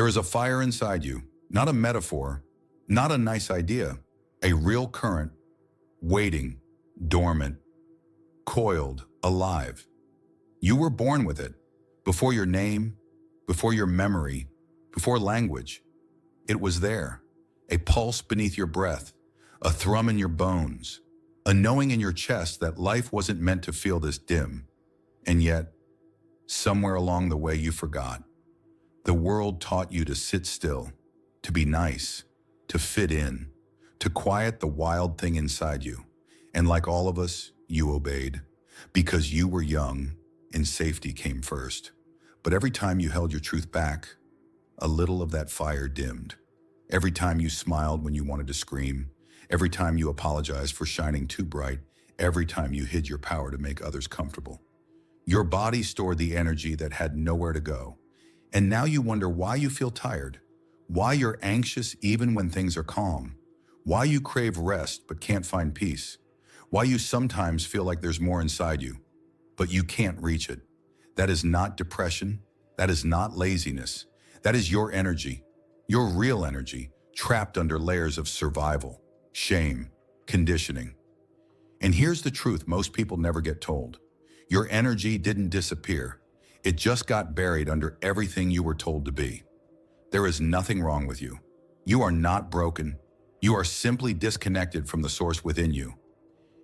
There is a fire inside you, not a metaphor, not a nice idea, a real current, waiting, dormant, coiled, alive. You were born with it, before your name, before your memory, before language. It was there, a pulse beneath your breath, a thrum in your bones, a knowing in your chest that life wasn't meant to feel this dim. And yet, somewhere along the way you forgot. The world taught you to sit still, to be nice, to fit in, to quiet the wild thing inside you. And like all of us, you obeyed, because you were young and safety came first. But every time you held your truth back, a little of that fire dimmed. Every time you smiled when you wanted to scream, every time you apologized for shining too bright, every time you hid your power to make others comfortable. Your body stored the energy that had nowhere to go. And now you wonder why you feel tired, why you're anxious even when things are calm, why you crave rest but can't find peace, why you sometimes feel like there's more inside you, but you can't reach it. That is not depression. That is not laziness. That is your energy, your real energy, trapped under layers of survival, shame, conditioning. And here's the truth most people never get told. Your energy didn't disappear. It just got buried under everything you were told to be. There is nothing wrong with you. You are not broken. You are simply disconnected from the source within you.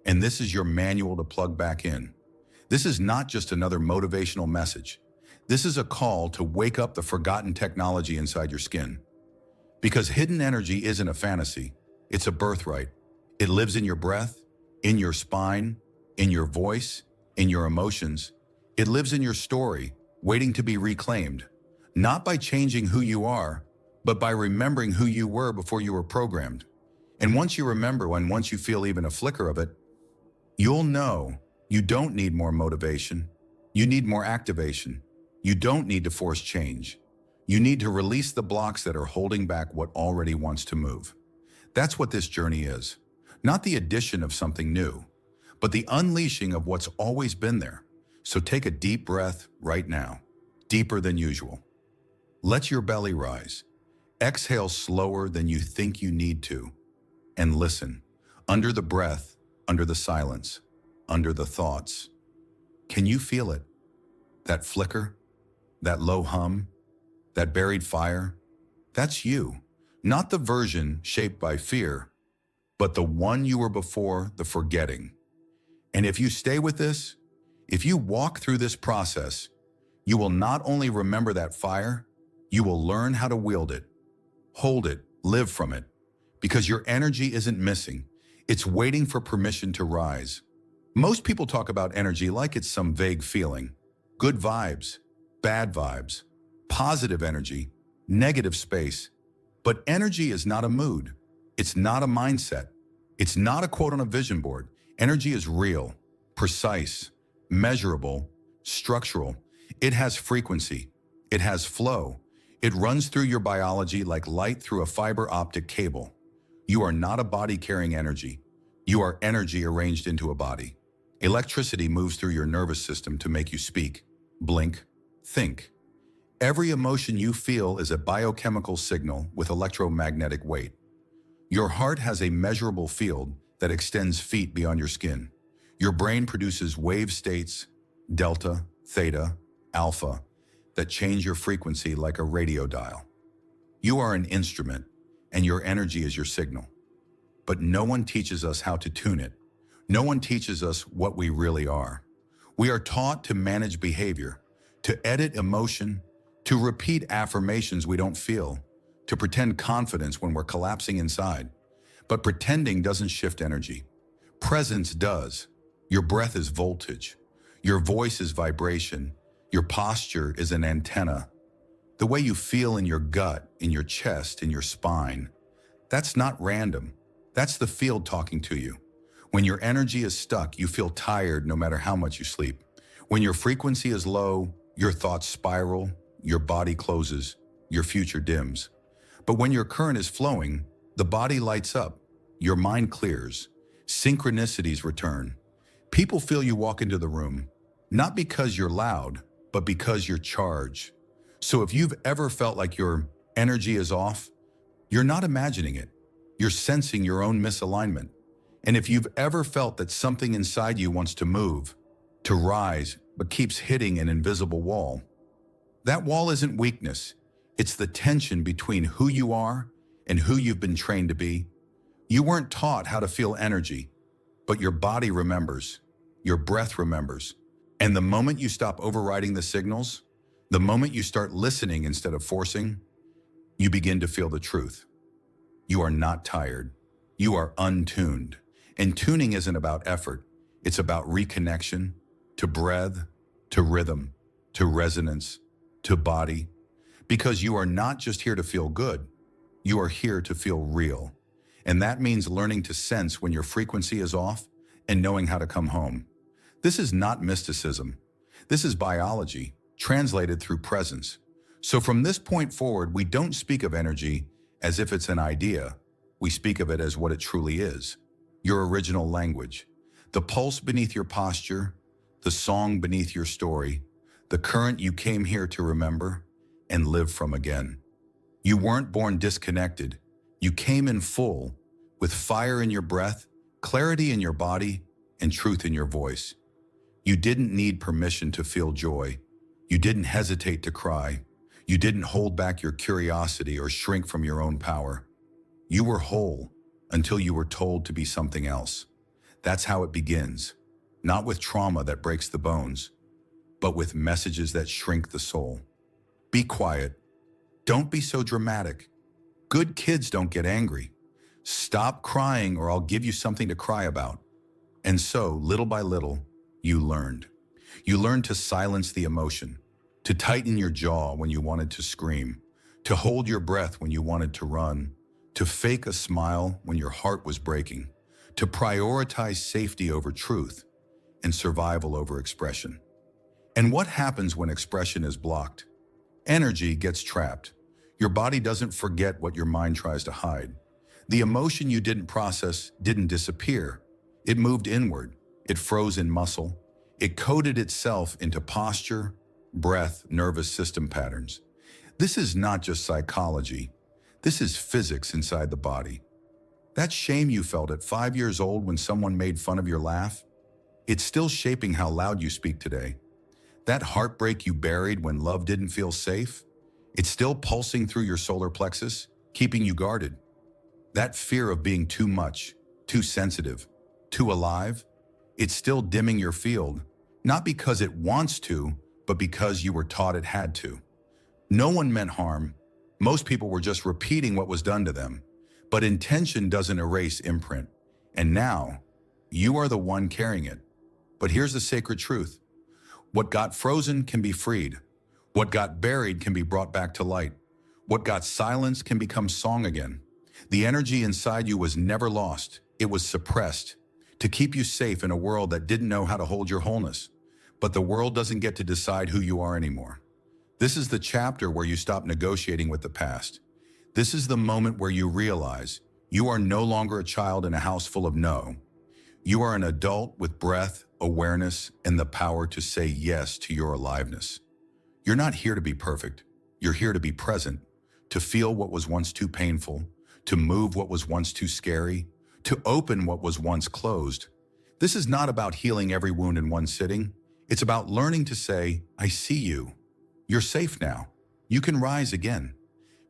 And this is your manual to plug back in. This is not just another motivational message. This is a call to wake up the forgotten technology inside your skin. Because hidden energy isn't a fantasy, it's a birthright. It lives in your breath, in your spine, in your voice, in your emotions. It lives in your story, waiting to be reclaimed, not by changing who you are, but by remembering who you were before you were programmed. And once you remember, and once you feel even a flicker of it, you'll know you don't need more motivation. You need more activation. You don't need to force change. You need to release the blocks that are holding back what already wants to move. That's what this journey is. Not the addition of something new, but the unleashing of what's always been there. So take a deep breath right now, deeper than usual. Let your belly rise. Exhale slower than you think you need to. And listen, under the breath, under the silence, under the thoughts. Can you feel it? That flicker, that low hum, that buried fire? That's you, not the version shaped by fear, but the one you were before the forgetting. And if you stay with this, if you walk through this process, you will not only remember that fire, you will learn how to wield it, hold it, live from it, because your energy isn't missing. It's waiting for permission to rise. Most people talk about energy like it's some vague feeling. Good vibes, bad vibes, positive energy, negative space. But energy is not a mood. It's not a mindset. It's not a quote on a vision board. Energy is real, precise, measurable, structural. It has frequency. It has flow. It runs through your biology like light through a fiber optic cable. You are not a body carrying energy. You are energy arranged into a body. Electricity moves through your nervous system to make you speak, blink, think. Every emotion you feel is a biochemical signal with electromagnetic weight. Your heart has a measurable field that extends feet beyond your skin. Your brain produces wave states, delta, theta, alpha, that change your frequency like a radio dial. You are an instrument, and your energy is your signal. But no one teaches us how to tune it. No one teaches us what we really are. We are taught to manage behavior, to edit emotion, to repeat affirmations we don't feel, to pretend confidence when we're collapsing inside. But pretending doesn't shift energy. Presence does. Your breath is voltage. Your voice is vibration. Your posture is an antenna. The way you feel in your gut, in your chest, in your spine, that's not random. That's the field talking to you. When your energy is stuck, you feel tired no matter how much you sleep. When your frequency is low, your thoughts spiral, your body closes, your future dims. But when your current is flowing, the body lights up, your mind clears, synchronicities return. People feel you walk into the room, not because you're loud, but because you're charged. So if you've ever felt like your energy is off, you're not imagining it. You're sensing your own misalignment. And if you've ever felt that something inside you wants to move, to rise, but keeps hitting an invisible wall, that wall isn't weakness. It's the tension between who you are and who you've been trained to be. You weren't taught how to feel energy, but your body remembers, your breath remembers. And the moment you stop overriding the signals, the moment you start listening instead of forcing, you begin to feel the truth. You are not tired. You are untuned. And tuning isn't about effort. It's about reconnection to breath, to rhythm, to resonance, to body. Because you are not just here to feel good. You are here to feel real. And that means learning to sense when your frequency is off and knowing how to come home. This is not mysticism. This is biology, translated through presence. So from this point forward, we don't speak of energy as if it's an idea. We speak of it as what it truly is. Your original language, the pulse beneath your posture, the song beneath your story, the current you came here to remember and live from again. You weren't born disconnected. You came in full, with fire in your breath, clarity in your body, and truth in your voice. You didn't need permission to feel joy. You didn't hesitate to cry. You didn't hold back your curiosity or shrink from your own power. You were whole until you were told to be something else. That's how it begins, not with trauma that breaks the bones, but with messages that shrink the soul. Be quiet. Don't be so dramatic. Good kids don't get angry. Stop crying or I'll give you something to cry about. And so, little by little, you learned. You learned to silence the emotion, to tighten your jaw when you wanted to scream, to hold your breath when you wanted to run, to fake a smile when your heart was breaking, to prioritize safety over truth and survival over expression. And what happens when expression is blocked? Energy gets trapped. Your body doesn't forget what your mind tries to hide. The emotion you didn't process didn't disappear. It moved inward. It froze in muscle. It coded itself into posture, breath, nervous system patterns. This is not just psychology. This is physics inside the body. That shame you felt at 5 years old when someone made fun of your laugh, it's still shaping how loud you speak today. That heartbreak you buried when love didn't feel safe, it's still pulsing through your solar plexus, keeping you guarded. That fear of being too much, too sensitive, too alive, it's still dimming your field, not because it wants to, but because you were taught it had to. No one meant harm. Most people were just repeating what was done to them. But intention doesn't erase imprint. And now, you are the one carrying it. But here's the sacred truth. What got frozen can be freed. What got buried can be brought back to light. What got silenced can become song again. The energy inside you was never lost. It was suppressed to keep you safe in a world that didn't know how to hold your wholeness. But the world doesn't get to decide who you are anymore. This is the chapter where you stop negotiating with the past. This is the moment where you realize you are no longer a child in a house full of no. You are an adult with breath, awareness, and the power to say yes to your aliveness. You're not here to be perfect. You're here to be present, to feel what was once too painful, to move what was once too scary, to open what was once closed. This is not about healing every wound in one sitting. It's about learning to say, I see you. You're safe now. You can rise again.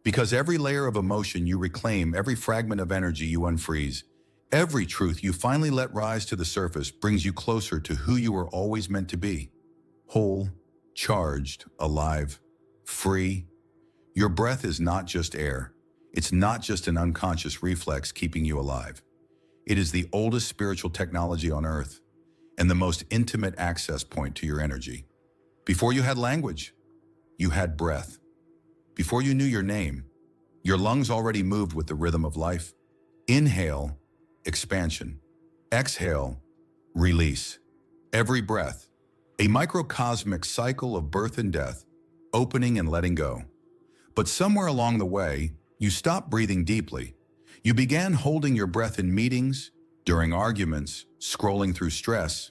Because every layer of emotion you reclaim, every fragment of energy you unfreeze, every truth you finally let rise to the surface brings you closer to who you were always meant to be. Whole, charged, alive, free. Your breath is not just air. It's not just an unconscious reflex keeping you alive. It is the oldest spiritual technology on earth and the most intimate access point to your energy. Before you had language, you had breath. Before you knew your name, your lungs already moved with the rhythm of life. Inhale, expansion. Exhale, release. Every breath, a microcosmic cycle of birth and death, opening and letting go. But somewhere along the way, you stopped breathing deeply. You began holding your breath in meetings, during arguments, scrolling through stress.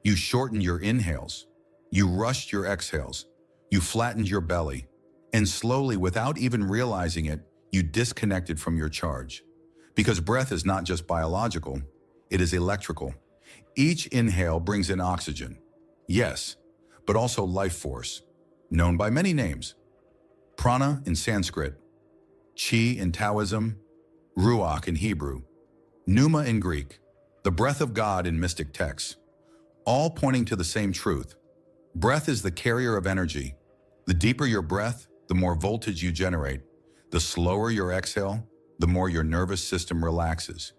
You shortened your inhales. You rushed your exhales. You flattened your belly. And slowly, without even realizing it, you disconnected from your charge. Because breath is not just biological, it is electrical. Each inhale brings in oxygen, yes, but also life force, known by many names. Prana in Sanskrit, Chi in Taoism, Ruach in Hebrew, Pneuma in Greek, the breath of God in mystic texts, all pointing to the same truth. Breath is the carrier of energy. The deeper your breath, the more voltage you generate. The slower your exhale, the more your nervous system relaxes.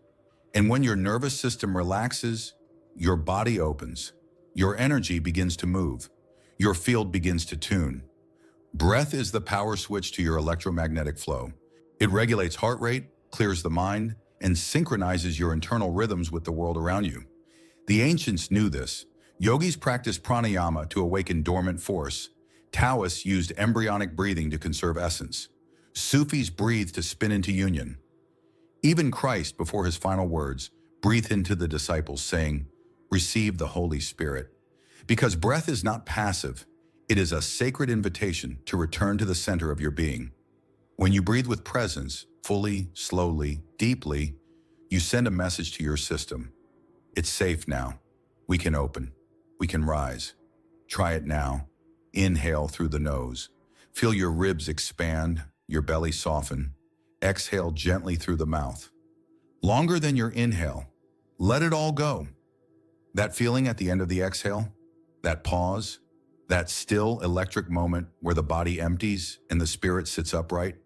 And when your nervous system relaxes, your body opens. Your energy begins to move. Your field begins to tune. Breath is the power switch to your electromagnetic flow. It regulates heart rate, clears the mind, and synchronizes your internal rhythms with the world around you. The ancients knew this. Yogis practiced pranayama to awaken dormant force. Taoists used embryonic breathing to conserve essence. Sufis breathed to spin into union. Even Christ, before his final words, breathed into the disciples, saying, "Receive the Holy Spirit." Because breath is not passive, it is a sacred invitation to return to the center of your being. When you breathe with presence, fully, slowly, deeply, you send a message to your system. It's safe now. We can open. We can rise. Try it now. Inhale through the nose. Feel your ribs expand, your belly soften. Exhale gently through the mouth. Longer than your inhale. Let it all go. That feeling at the end of the exhale, that pause, that still electric moment where the body empties and the spirit sits upright,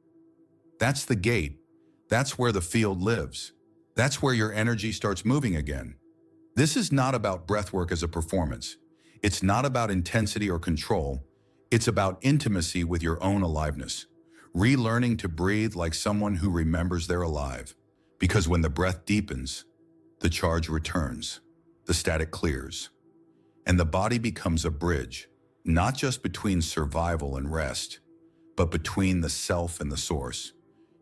that's the gate. That's where the field lives. That's where your energy starts moving again. This is not about breathwork as a performance. It's not about intensity or control. It's about intimacy with your own aliveness. Relearning to breathe like someone who remembers they're alive. Because when the breath deepens, the charge returns, the static clears, and the body becomes a bridge, not just between survival and rest, but between the self and the source.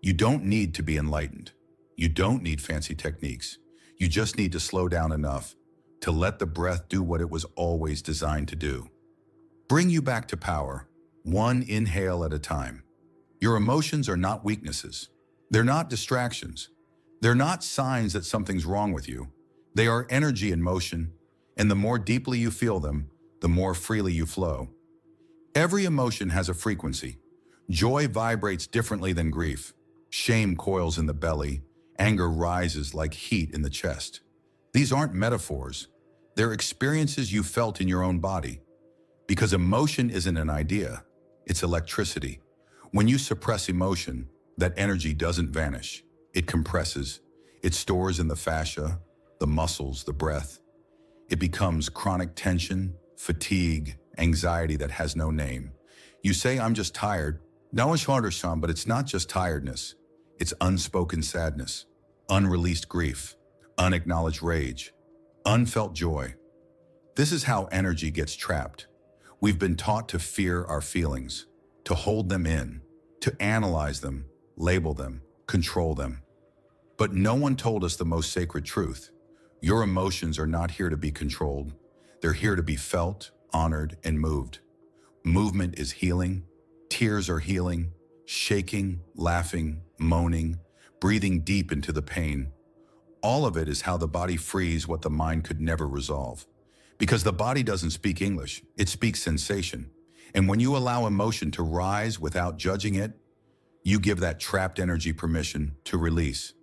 You don't need to be enlightened. You don't need fancy techniques. You just need to slow down enough to let the breath do what it was always designed to do. Bring you back to power, one inhale at a time. Your emotions are not weaknesses. They're not distractions. They're not signs that something's wrong with you. They are energy in motion, and the more deeply you feel them, the more freely you flow. Every emotion has a frequency. Joy vibrates differently than grief. Shame coils in the belly. Anger rises like heat in the chest. These aren't metaphors. They're experiences you felt in your own body. Because emotion isn't an idea, it's electricity. When you suppress emotion, that energy doesn't vanish. It compresses. It stores in the fascia, the muscles, the breath. It becomes chronic tension, fatigue, anxiety that has no name. You say, "I'm just tired." No, it's harder, Sean, but it's not just tiredness. It's unspoken sadness, unreleased grief, unacknowledged rage, unfelt joy. This is how energy gets trapped. We've been taught to fear our feelings, to hold them in, to analyze them, label them, control them. But no one told us the most sacred truth. Your emotions are not here to be controlled. They're here to be felt, honored, and moved. Movement is healing. Tears are healing. Shaking, laughing, moaning, breathing deep into the pain. All of it is how the body frees what the mind could never resolve. Because the body doesn't speak English, it speaks sensation. And when you allow emotion to rise without judging it, you give that trapped energy permission to release.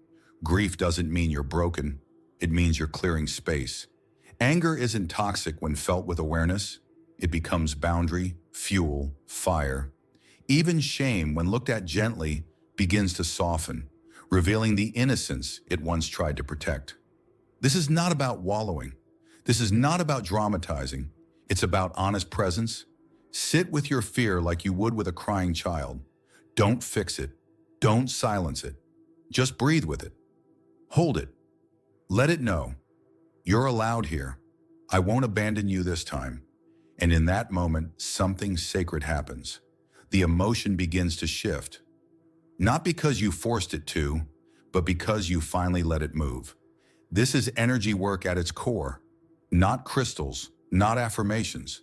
Grief doesn't mean you're broken, it means you're clearing space. Anger isn't toxic when felt with awareness. It becomes boundary, fuel, fire. Even shame, when looked at gently, begins to soften, revealing the innocence it once tried to protect. This is not about wallowing. This is not about dramatizing. It's about honest presence. Sit with your fear like you would with a crying child. Don't fix it. Don't silence it. Just breathe with it. Hold it. Let it know. You're allowed here. I won't abandon you this time. And in that moment, something sacred happens. The emotion begins to shift. Not because you forced it to, but because you finally let it move. This is energy work at its core. Not crystals, not affirmations,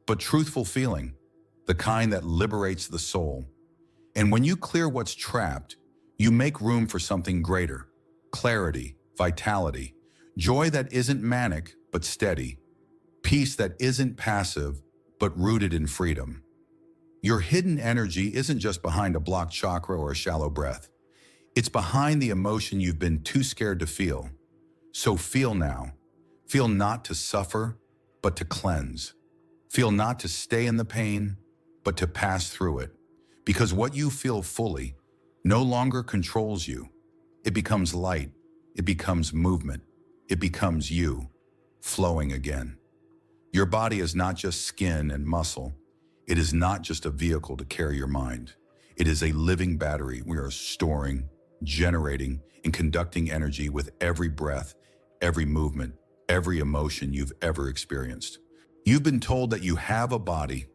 but truthful feeling, the kind that liberates the soul. And when you clear what's trapped, you make room for something greater: clarity, vitality, joy that isn't manic but steady, peace that isn't passive but rooted in freedom. Your hidden energy isn't just behind a blocked chakra or a shallow breath. It's behind the emotion you've been too scared to feel. So feel now. Feel not to suffer, but to cleanse. Feel not to stay in the pain, but to pass through it. Because what you feel fully no longer controls you. It becomes light. It becomes movement. It becomes you, flowing again. Your body is not just skin and muscle. It is not just a vehicle to carry your mind. It is a living battery we are storing, generating, and conducting energy with every breath, every movement, every emotion you've ever experienced. You've been told that you have a body,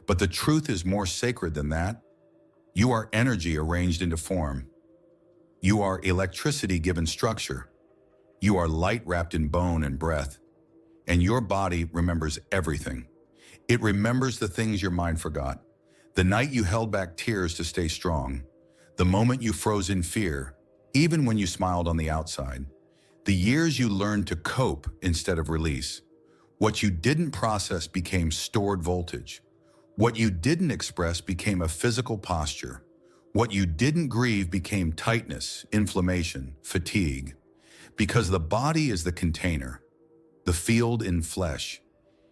but the truth is more sacred than that. You are energy arranged into form. You are electricity given structure. You are light wrapped in bone and breath. And your body remembers everything. It remembers the things your mind forgot. The night you held back tears to stay strong. The moment you froze in fear, even when you smiled on the outside. The years you learned to cope instead of release. What you didn't process became stored voltage. What you didn't express became a physical posture. What you didn't grieve became tightness, inflammation, fatigue. Because the body is the container, the field in flesh.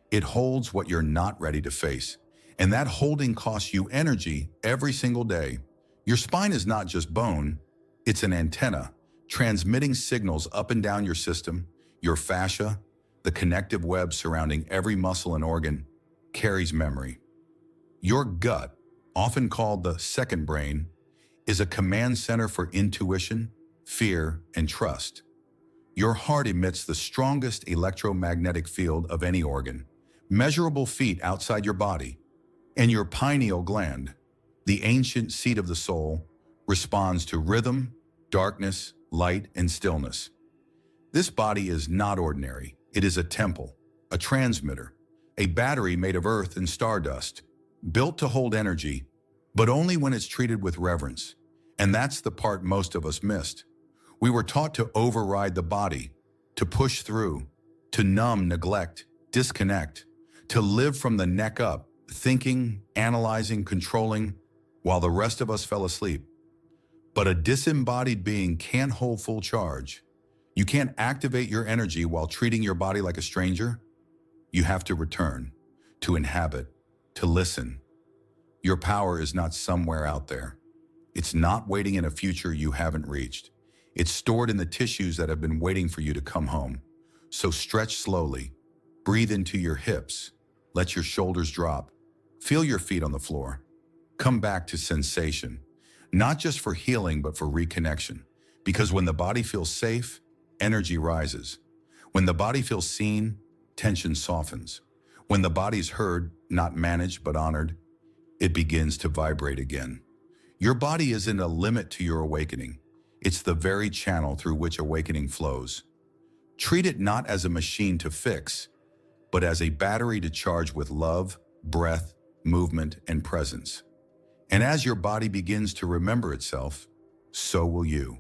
It holds what you're not ready to face. And that holding costs you energy every single day. Your spine is not just bone, it's an antenna, transmitting signals up and down your system. Your fascia, the connective web surrounding every muscle and organ, carries memory. Your gut, often called the second brain, is a command center for intuition, fear, and trust. Your heart emits the strongest electromagnetic field of any organ, measurable feet outside your body, and your pineal gland, the ancient seat of the soul, responds to rhythm, darkness, light, and stillness. This body is not ordinary. It is a temple, a transmitter, a battery made of earth and stardust, built to hold energy, but only when it's treated with reverence. And that's the part most of us missed. We were taught to override the body, to push through, to numb, neglect, disconnect, to live from the neck up, thinking, analyzing, controlling, while the rest of us fell asleep. But a disembodied being can't hold full charge. You can't activate your energy while treating your body like a stranger. You have to return, to inhabit, to listen. Your power is not somewhere out there. It's not waiting in a future you haven't reached. It's stored in the tissues that have been waiting for you to come home. So stretch slowly. Breathe into your hips. Let your shoulders drop. Feel your feet on the floor. Come back to sensation, not just for healing, but for reconnection. Because when the body feels safe, energy rises. When the body feels seen, tension softens. When the body's heard, not managed but honored, it begins to vibrate again. Your body isn't a limit to your awakening. It's the very channel through which awakening flows. Treat it not as a machine to fix, but as a battery to charge with love, breath, movement, and presence. And as your body begins to remember itself, so will you.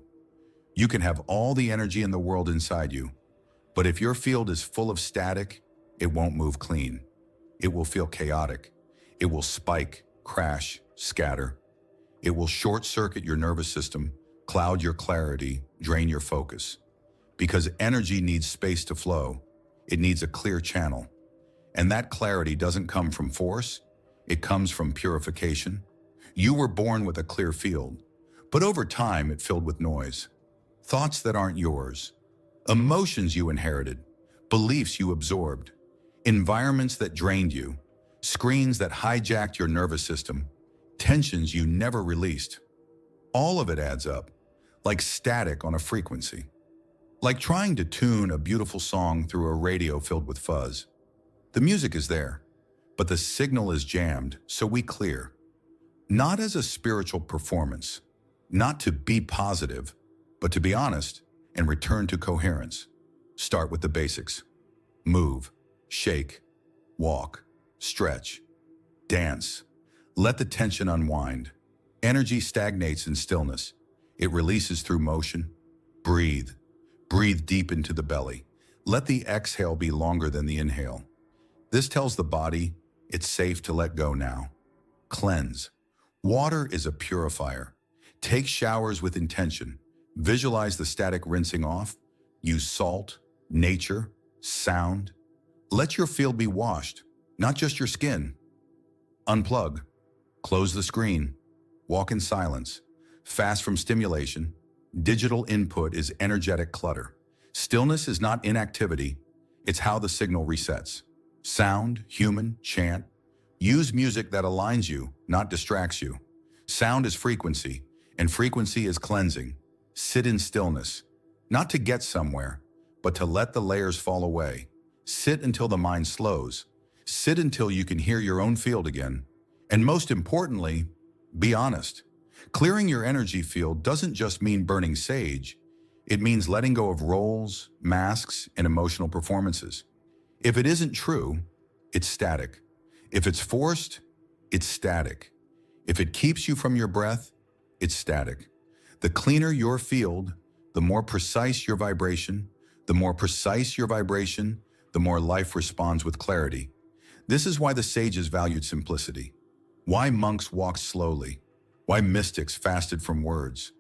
You can have all the energy in the world inside you, but if your field is full of static, it won't move clean. It will feel chaotic. It will spike, crash, scatter. It will short-circuit your nervous system, cloud your clarity, drain your focus. Because energy needs space to flow, it needs a clear channel. And that clarity doesn't come from force, it comes from purification. You were born with a clear field, but over time it filled with noise. Thoughts that aren't yours, emotions you inherited, beliefs you absorbed, environments that drained you, screens that hijacked your nervous system, tensions you never released. All of it adds up, like static on a frequency. Like trying to tune a beautiful song through a radio filled with fuzz. The music is there, but the signal is jammed, so we clear. Not as a spiritual performance, not to be positive, but to be honest and return to coherence. Start with the basics. Move, shake, walk, stretch, dance. Let the tension unwind. Energy stagnates in stillness. It releases through motion. Breathe. Breathe deep into the belly. Let the exhale be longer than the inhale. This tells the body it's safe to let go now. Cleanse. Water is a purifier. Take showers with intention. Visualize the static rinsing off. Use salt, nature, sound. Let your field be washed, not just your skin. Unplug. Close the screen. Walk in silence. Fast from stimulation. Digital input is energetic clutter. Stillness is not inactivity. It's how the signal resets. Sound, human, chant. Use music that aligns you, not distracts you. Sound is frequency, and frequency is cleansing. Sit in stillness, not to get somewhere, but to let the layers fall away. Sit until the mind slows. Sit until you can hear your own field again. And most importantly, be honest. Clearing your energy field doesn't just mean burning sage. It means letting go of roles, masks, and emotional performances. If it isn't true, it's static. If it's forced, it's static. If it keeps you from your breath, it's static. The cleaner your field, the more precise your vibration. The more precise your vibration, the more life responds with clarity. This is why the sages valued simplicity. Why monks walked slowly. Why mystics fasted from words.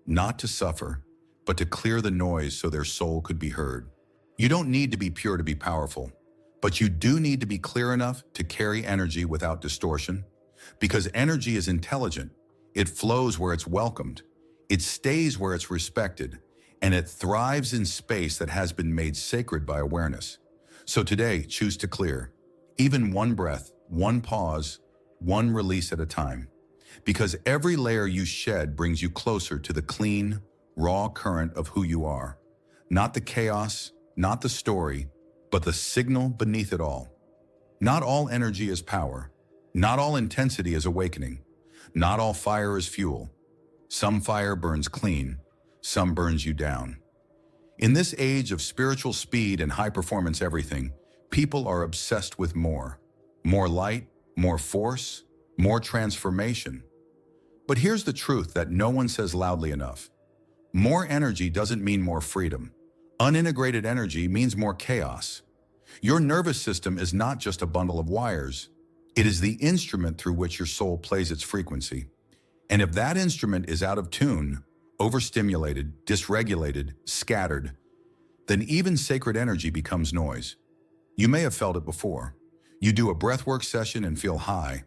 Not to suffer, but to clear the noise so their soul could be heard. You don't need to be pure to be powerful, but you do need to be clear enough to carry energy without distortion. Because energy is intelligent. It flows where it's welcomed. It stays where it's respected. And it thrives in space that has been made sacred by awareness. So today, choose to clear. Even one breath, one pause, one release at a time. Because every layer you shed brings you closer to the clean, raw current of who you are. Not the chaos, not the story, but the signal beneath it all. Not all energy is power. Not all intensity is awakening. Not all fire is fuel. Some fire burns clean. Some burns you down. In this age of spiritual speed and high-performance everything, people are obsessed with more. More light, more force, more transformation. But here's the truth that no one says loudly enough. More energy doesn't mean more freedom. Unintegrated energy means more chaos. Your nervous system is not just a bundle of wires. It is the instrument through which your soul plays its frequency. And if that instrument is out of tune, overstimulated, dysregulated, scattered, then even sacred energy becomes noise. You may have felt it before. You do a breathwork session and feel high,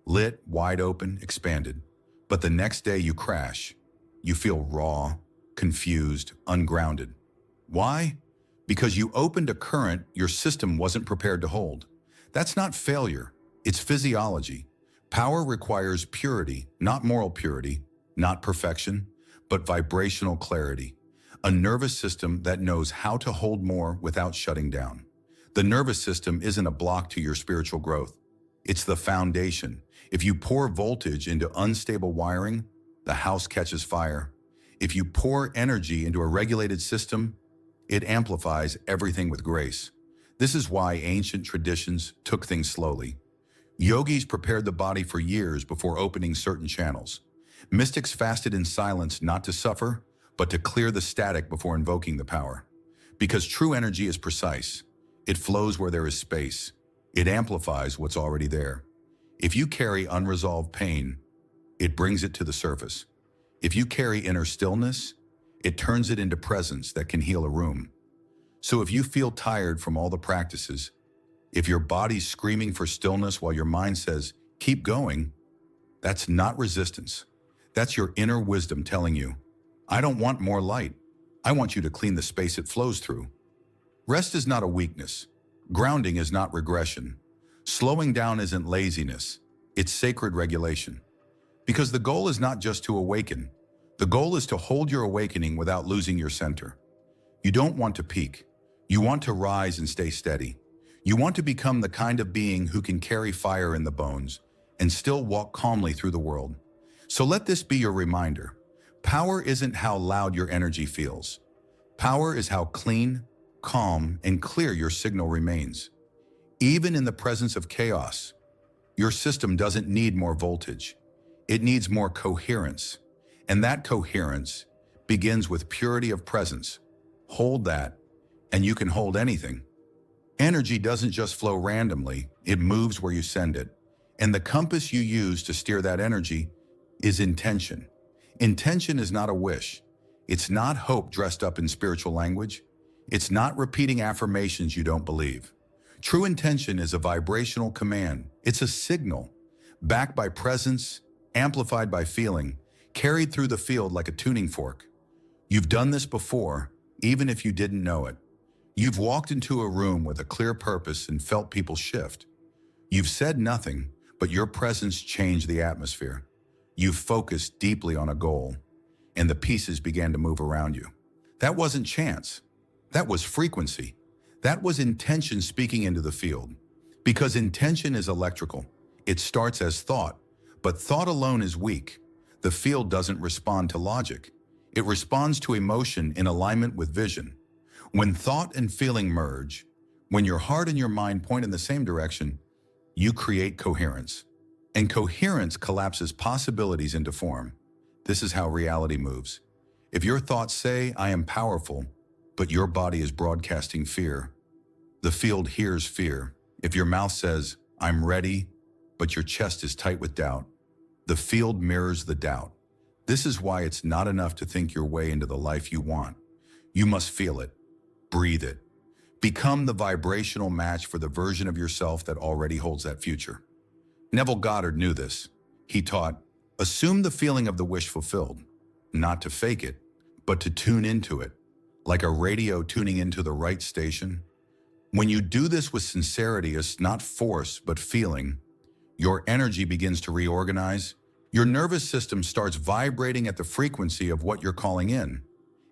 lit, wide open, expanded. But the next day you crash. You feel raw, confused, ungrounded. Why? Because you opened a current your system wasn't prepared to hold. That's not failure. It's physiology. Power requires purity, not moral purity, not perfection, but vibrational clarity. A nervous system that knows how to hold more without shutting down. The nervous system isn't a block to your spiritual growth. It's the foundation. If you pour voltage into unstable wiring, the house catches fire. If you pour energy into a regulated system, it amplifies everything with grace. This is why ancient traditions took things slowly. Yogis prepared the body for years before opening certain channels. Mystics fasted in silence not to suffer, but to clear the static before invoking the power. Because true energy is precise. It flows where there is space. It amplifies what's already there. If you carry unresolved pain, it brings it to the surface. If you carry inner stillness, it turns it into presence that can heal a room. So if you feel tired from all the practices, if your body's screaming for stillness while your mind says, keep going, that's not resistance. That's your inner wisdom telling you, I don't want more light. I want you to clean the space it flows through. Rest is not a weakness. Grounding is not regression. Slowing down isn't laziness. It's sacred regulation. Because the goal is not just to awaken. The goal is to hold your awakening without losing your center. You don't want to peak. You want to rise and stay steady. You want to become the kind of being who can carry fire in the bones and still walk calmly through the world. So let this be your reminder. Power isn't how loud your energy feels. Power is how clean, calm, and clear your signal remains. Even in the presence of chaos, your system doesn't need more voltage. It needs more coherence. And that coherence begins with purity of presence. Hold that, and you can hold anything. Energy doesn't just flow randomly, it moves where you send it. And the compass you use to steer that energy is intention. Intention is not a wish. It's not hope dressed up in spiritual language. It's not repeating affirmations you don't believe. True intention is a vibrational command. It's a signal, backed by presence, amplified by feeling, carried through the field like a tuning fork. You've done this before, even if you didn't know it. You've walked into a room with a clear purpose and felt people shift. You've said nothing, but your presence changed the atmosphere. You've focused deeply on a goal, and the pieces began to move around you. That wasn't chance. That was frequency. That was intention speaking into the field. Because intention is electrical. It starts as thought, but thought alone is weak. The field doesn't respond to logic. It responds to emotion in alignment with vision. When thought and feeling merge, when your heart and your mind point in the same direction, you create coherence. And coherence collapses possibilities into form. This is how reality moves. If your thoughts say, I am powerful, but your body is broadcasting fear, the field hears fear. If your mouth says, I'm ready, but your chest is tight with doubt, the field mirrors the doubt. This is why it's not enough to think your way into the life you want. You must feel it. Breathe it. Become the vibrational match for the version of yourself that already holds that future. Neville Goddard knew this. He taught, assume the feeling of the wish fulfilled, not to fake it, but to tune into it, like a radio tuning into the right station. When you do this with sincerity, it's not force, but feeling, your energy begins to reorganize. Your nervous system starts vibrating at the frequency of what you're calling in,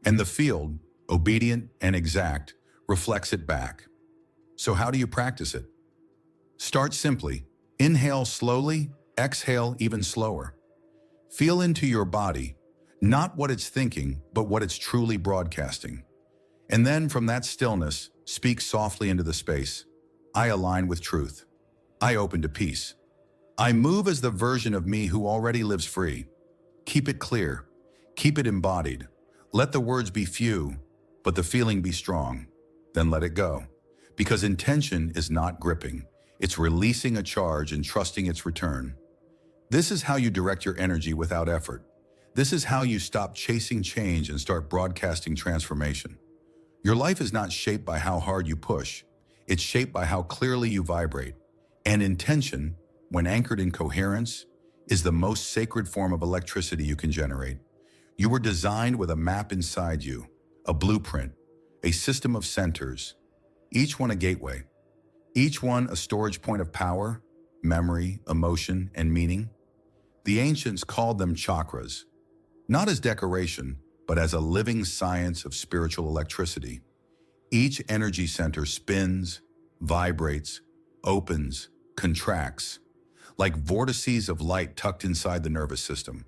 and the field, obedient and exact, reflects it back. So how do you practice it? Start simply. Inhale slowly, exhale even slower. Feel into your body, not what it's thinking, but what it's truly broadcasting. And then from that stillness, speak softly into the space. I align with truth. I open to peace. I move as the version of me who already lives free. Keep it clear. Keep it embodied. Let the words be few, but the feeling be strong. Then let it go. Because intention is not gripping. It's releasing a charge and trusting its return. This is how you direct your energy without effort. This is how you stop chasing change and start broadcasting transformation. Your life is not shaped by how hard you push. It's shaped by how clearly you vibrate. And intention, when anchored in coherence, is the most sacred form of electricity you can generate. You were designed with a map inside you, a blueprint, a system of centers, each one a gateway, each one a storage point of power, memory, emotion, and meaning. The ancients called them chakras, not as decoration, but as a living science of spiritual electricity. Each energy center spins, vibrates, opens, contracts, like vortices of light tucked inside the nervous system.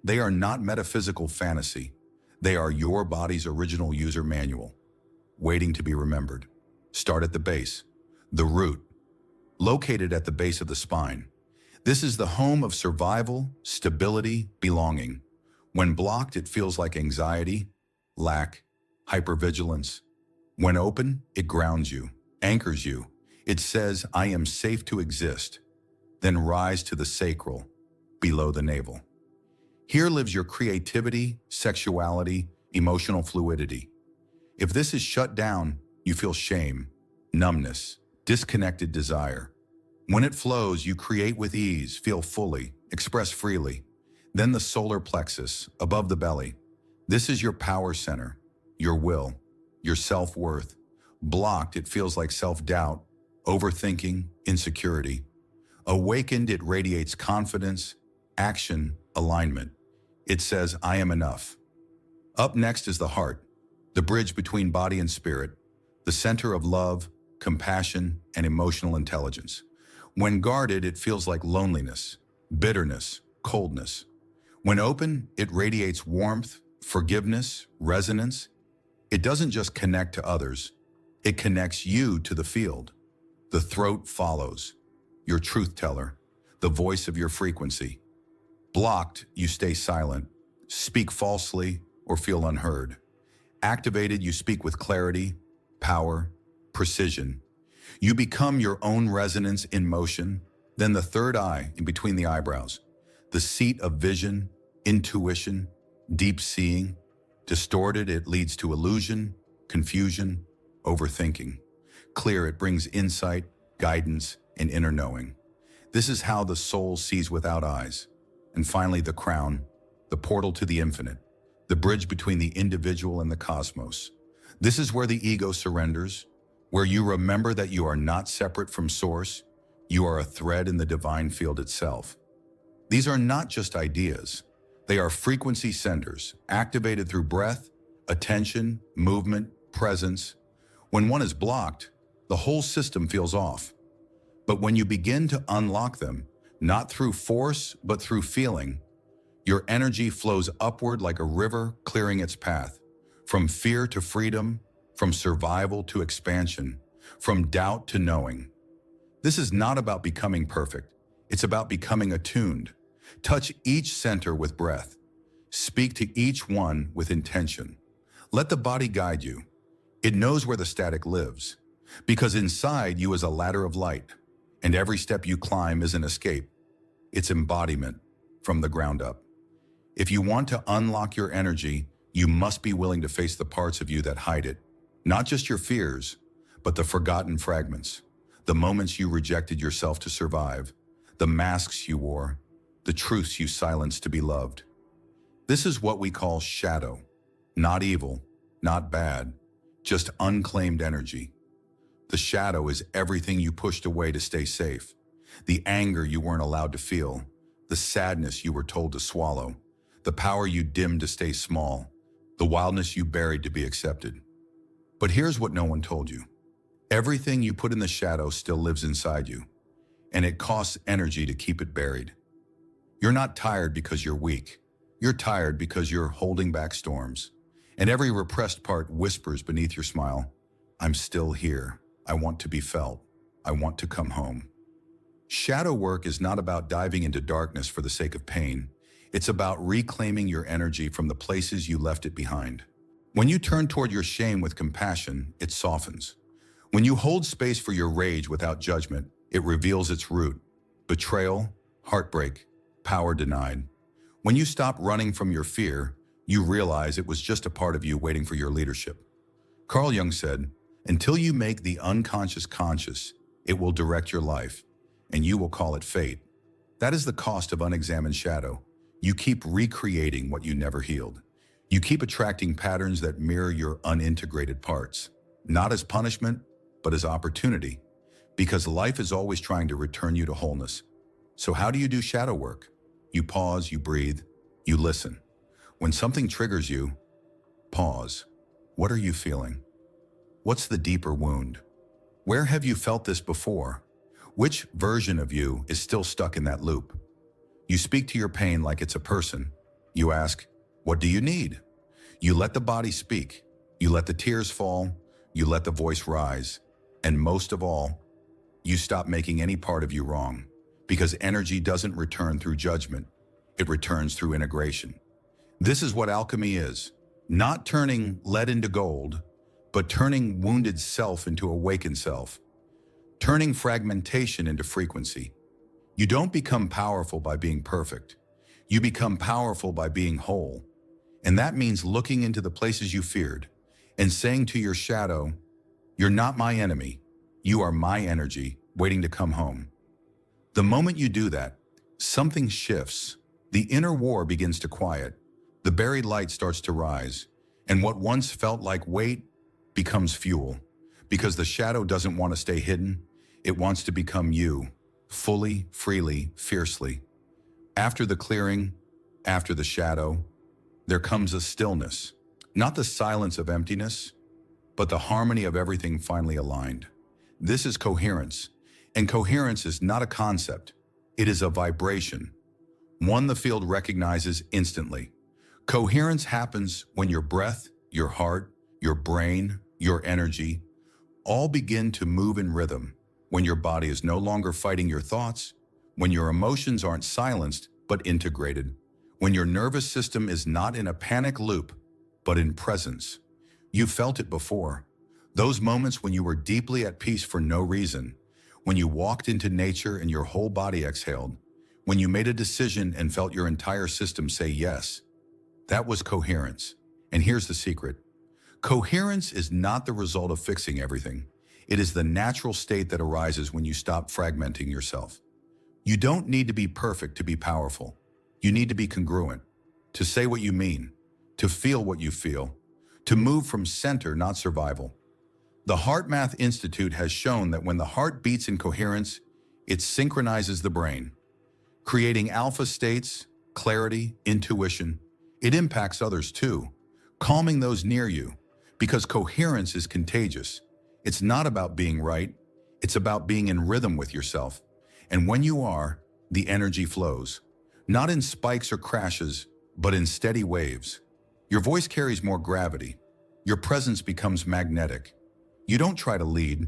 They are not metaphysical fantasy. They are your body's original user manual, waiting to be remembered. Start at the base, the root, located at the base of the spine. This is the home of survival, stability, belonging. When blocked, it feels like anxiety, lack, hypervigilance. When open, it grounds you, anchors you. It says, I am safe to exist. Then rise to the sacral, below the navel. Here lives your creativity, sexuality, emotional fluidity. If this is shut down, you feel shame, numbness, disconnected desire. When it flows, you create with ease, feel fully, express freely. Then the solar plexus, above the belly. This is your power center, your will, your self-worth. Blocked, it feels like self-doubt, overthinking, insecurity. Awakened, it radiates confidence, action, alignment. It says, I am enough. Up next is the heart, the bridge between body and spirit, the center of love, compassion, and emotional intelligence. When guarded, it feels like loneliness, bitterness, coldness. When open, it radiates warmth, forgiveness, resonance. It doesn't just connect to others, it connects you to the field. The throat follows, your truth teller, the voice of your frequency. Blocked, you stay silent, speak falsely, or feel unheard. Activated, you speak with clarity, power, precision. You become your own resonance in motion, then the third eye in between the eyebrows, the seat of vision, intuition, deep seeing. Distorted, it leads to illusion, confusion, overthinking. Clear, it brings insight, guidance, and inner knowing. This is how the soul sees without eyes. And finally, the crown, the portal to the infinite, the bridge between the individual and the cosmos. This is where the ego surrenders, where you remember that you are not separate from source, you are a thread in the divine field itself. These are not just ideas. They are frequency centers, activated through breath, attention, movement, presence. When one is blocked, the whole system feels off. But when you begin to unlock them, not through force, but through feeling, your energy flows upward like a river clearing its path, from fear to freedom, from survival to expansion, from doubt to knowing. This is not about becoming perfect. It's about becoming attuned. Touch each center with breath. Speak to each one with intention. Let the body guide you. It knows where the static lives, because inside you is a ladder of light, and every step you climb is an escape. It's embodiment from the ground up. If you want to unlock your energy, you must be willing to face the parts of you that hide it. Not just your fears, but the forgotten fragments, the moments you rejected yourself to survive, the masks you wore, the truths you silenced to be loved. This is what we call shadow. Not evil, not bad, just unclaimed energy. The shadow is everything you pushed away to stay safe. The anger you weren't allowed to feel, the sadness you were told to swallow, the power you dimmed to stay small, the wildness you buried to be accepted. But here's what no one told you. Everything you put in the shadow still lives inside you, and it costs energy to keep it buried. You're not tired because you're weak. You're tired because you're holding back storms. And every repressed part whispers beneath your smile, I'm still here. I want to be felt. I want to come home. Shadow work is not about diving into darkness for the sake of pain. It's about reclaiming your energy from the places you left it behind. When you turn toward your shame with compassion, it softens. When you hold space for your rage without judgment, it reveals its root: betrayal, heartbreak, power denied. When you stop running from your fear, you realize it was just a part of you waiting for your leadership. Carl Jung said, until you make the unconscious conscious, it will direct your life, and you will call it fate. That is the cost of unexamined shadow. You keep recreating what you never healed. You keep attracting patterns that mirror your unintegrated parts, not as punishment, but as opportunity, because life is always trying to return you to wholeness. So how do you do shadow work? You pause, you breathe, you listen. When something triggers you, pause. What are you feeling? What's the deeper wound? Where have you felt this before? Which version of you is still stuck in that loop? You speak to your pain like it's a person. You ask, what do you need? You let the body speak. You let the tears fall. You let the voice rise. And most of all, you stop making any part of you wrong, because energy doesn't return through judgment. It returns through integration. This is what alchemy is. Not turning lead into gold, but turning wounded self into awakened self. Turning fragmentation into frequency. You don't become powerful by being perfect. You become powerful by being whole. And that means looking into the places you feared and saying to your shadow, you're not my enemy. You are my energy waiting to come home. The moment you do that, something shifts. The inner war begins to quiet. The buried light starts to rise. And what once felt like weight becomes fuel. Because the shadow doesn't want to stay hidden. It wants to become you, fully, freely, fiercely. After the clearing, after the shadow, there comes a stillness. Not the silence of emptiness, but the harmony of everything finally aligned. This is coherence. And coherence is not a concept. It is a vibration. One the field recognizes instantly. Coherence happens when your breath, your heart, your brain, your energy, all begin to move in rhythm. When your body is no longer fighting your thoughts, when your emotions aren't silenced, but integrated. When your nervous system is not in a panic loop, but in presence. You felt it before. Those moments when you were deeply at peace for no reason, when you walked into nature and your whole body exhaled, when you made a decision and felt your entire system say yes. That was coherence. And here's the secret. Coherence is not the result of fixing everything. It is the natural state that arises when you stop fragmenting yourself. You don't need to be perfect to be powerful. You need to be congruent, to say what you mean, to feel what you feel, to move from center, not survival. The HeartMath Institute has shown that when the heart beats in coherence, it synchronizes the brain, creating alpha states, clarity, intuition. It impacts others too, calming those near you, because coherence is contagious. It's not about being right, it's about being in rhythm with yourself. And when you are, the energy flows, not in spikes or crashes, but in steady waves. Your voice carries more gravity. Your presence becomes magnetic. You don't try to lead.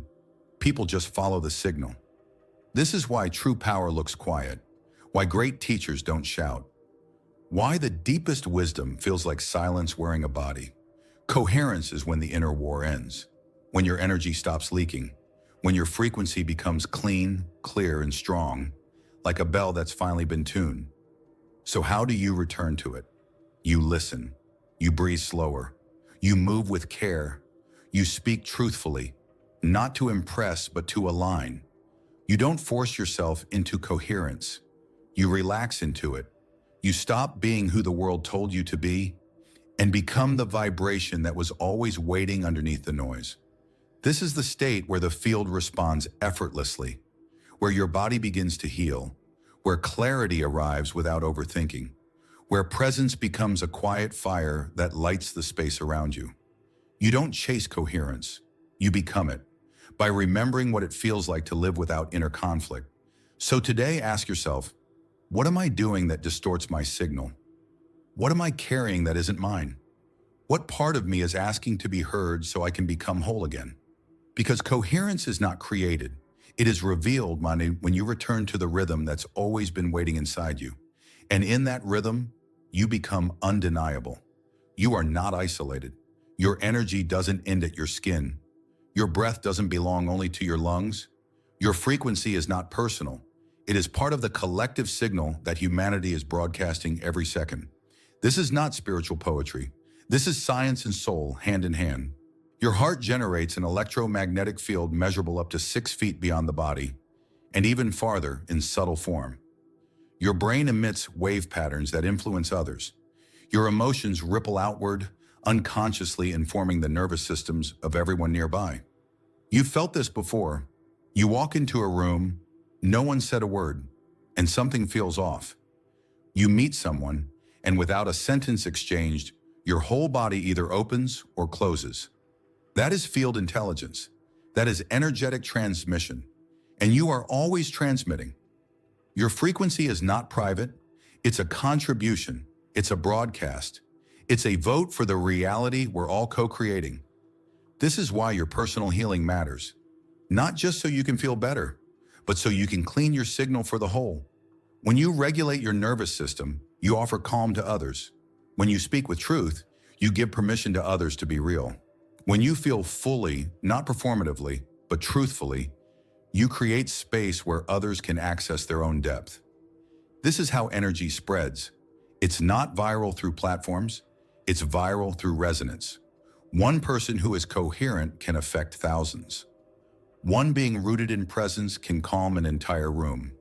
People just follow the signal. This is why true power looks quiet, why great teachers don't shout, why the deepest wisdom feels like silence wearing a body. Coherence is when the inner war ends, when your energy stops leaking, when your frequency becomes clean, clear, and strong, like a bell that's finally been tuned. So how do you return to it? You listen. You breathe slower. You move with care. You speak truthfully, not to impress, but to align. You don't force yourself into coherence. You relax into it. You stop being who the world told you to be and become the vibration that was always waiting underneath the noise. This is the state where the field responds effortlessly, where your body begins to heal, where clarity arrives without overthinking, where presence becomes a quiet fire that lights the space around you. You don't chase coherence, you become it, by remembering what it feels like to live without inner conflict. So today, ask yourself, what am I doing that distorts my signal? What am I carrying that isn't mine? What part of me is asking to be heard so I can become whole again? Because coherence is not created. It is revealed when you return to the rhythm that's always been waiting inside you. And in that rhythm, you become undeniable. You are not isolated. Your energy doesn't end at your skin. Your breath doesn't belong only to your lungs. Your frequency is not personal. It is part of the collective signal that humanity is broadcasting every second. This is not spiritual poetry. This is science and soul, hand in hand. Your heart generates an electromagnetic field measurable up to 6 feet beyond the body, and even farther in subtle form. Your brain emits wave patterns that influence others. Your emotions ripple outward, unconsciously informing the nervous systems of everyone nearby. You've felt this before. You walk into a room, no one said a word, and something feels off. You meet someone, and without a sentence exchanged, your whole body either opens or closes. That is field intelligence. That is energetic transmission. And you are always transmitting. Your frequency is not private. It's a contribution. It's a broadcast. It's a vote for the reality we're all co-creating. This is why your personal healing matters. Not just so you can feel better, but so you can clean your signal for the whole. When you regulate your nervous system, you offer calm to others. When you speak with truth, you give permission to others to be real. When you feel fully, not performatively, but truthfully, you create space where others can access their own depth. This is how energy spreads. It's not viral through platforms, it's viral through resonance. One person who is coherent can affect thousands. One being rooted in presence can calm an entire room.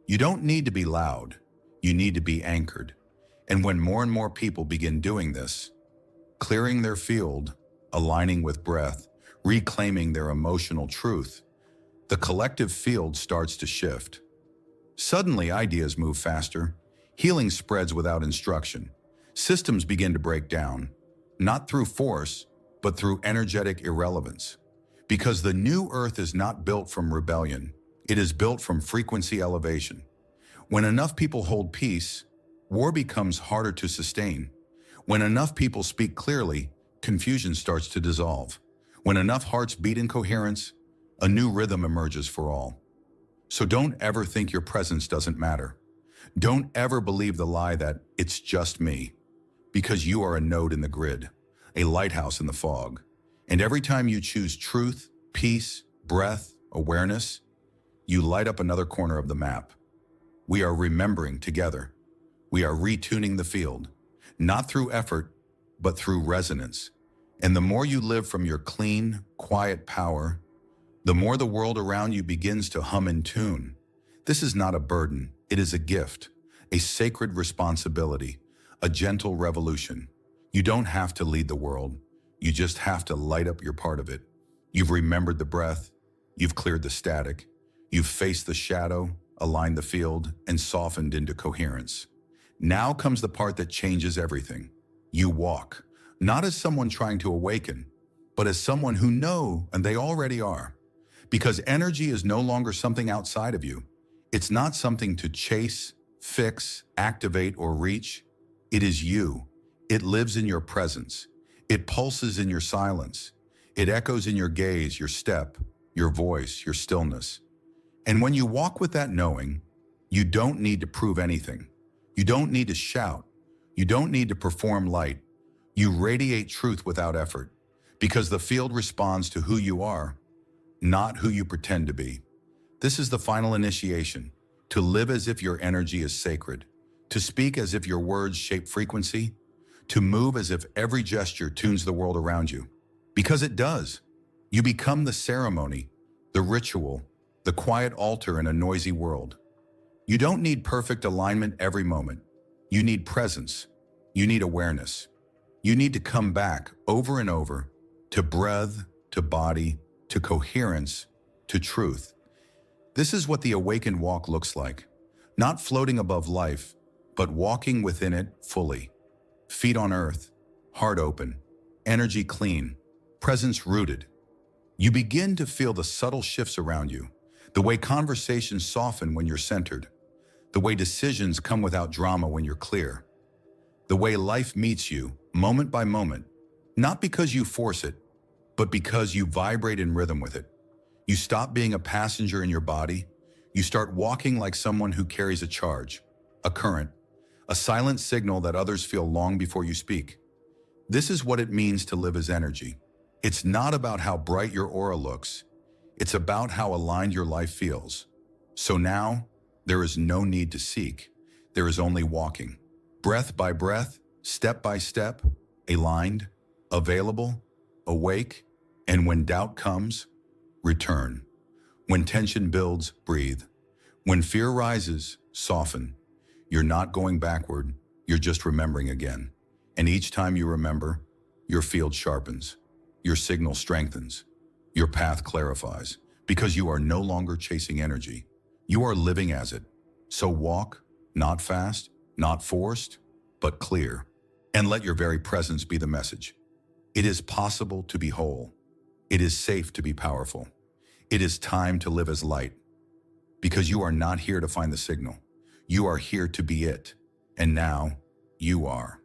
You don't need to be loud, you need to be anchored. And when more and more people begin doing this, clearing their field, aligning with breath, reclaiming their emotional truth, the collective field starts to shift. Suddenly, ideas move faster. Healing spreads without instruction. Systems begin to break down, not through force, but through energetic irrelevance. Because the new earth is not built from rebellion. It is built from frequency elevation. When enough people hold peace, war becomes harder to sustain. When enough people speak clearly, confusion starts to dissolve. When enough hearts beat in coherence, a new rhythm emerges for all. So don't ever think your presence doesn't matter. Don't ever believe the lie that it's just me, because you are a node in the grid, a lighthouse in the fog. And every time you choose truth, peace, breath, awareness, you light up another corner of the map. We are remembering together. We are retuning the field, not through effort, but through resonance. And the more you live from your clean, quiet power, the more the world around you begins to hum in tune. This is not a burden, it is a gift, a sacred responsibility, a gentle revolution. You don't have to lead the world, you just have to light up your part of it. You've remembered the breath, you've cleared the static, you've faced the shadow, aligned the field, and softened into coherence. Now comes the part that changes everything. You walk, not as someone trying to awaken, but as someone who know, and they already are. Because energy is no longer something outside of you. It's not something to chase, fix, activate, or reach. It is you. It lives in your presence. It pulses in your silence. It echoes in your gaze, your step, your voice, your stillness. And when you walk with that knowing, you don't need to prove anything. You don't need to shout. You don't need to perform light. You radiate truth without effort, because the field responds to who you are, not who you pretend to be. This is the final initiation, to live as if your energy is sacred, to speak as if your words shape frequency, to move as if every gesture tunes the world around you. Because it does. You become the ceremony, the ritual, the quiet altar in a noisy world. You don't need perfect alignment every moment. You need presence. You need awareness. You need to come back over and over to breath, to body, to coherence, to truth. This is what the awakened walk looks like. Not floating above life, but walking within it fully. Feet on earth, heart open, energy clean, presence rooted. You begin to feel the subtle shifts around you, the way conversations soften when you're centered, the way decisions come without drama when you're clear, the way life meets you moment by moment, not because you force it, but because you vibrate in rhythm with it. You stop being a passenger in your body. You start walking like someone who carries a charge, a current, a silent signal that others feel long before you speak. This is what it means to live as energy. It's not about how bright your aura looks. It's about how aligned your life feels. So now, there is no need to seek. There is only walking. Breath by breath, step by step, aligned, available, awake, and when doubt comes, return. When tension builds, breathe. When fear rises, soften. You're not going backward, you're just remembering again. And each time you remember, your field sharpens, your signal strengthens, your path clarifies, because you are no longer chasing energy. You are living as it. So walk, not fast, not forced, but clear. And let your very presence be the message. It is possible to be whole. It is safe to be powerful. It is time to live as light. Because you are not here to find the signal. You are here to be it. And now, you are.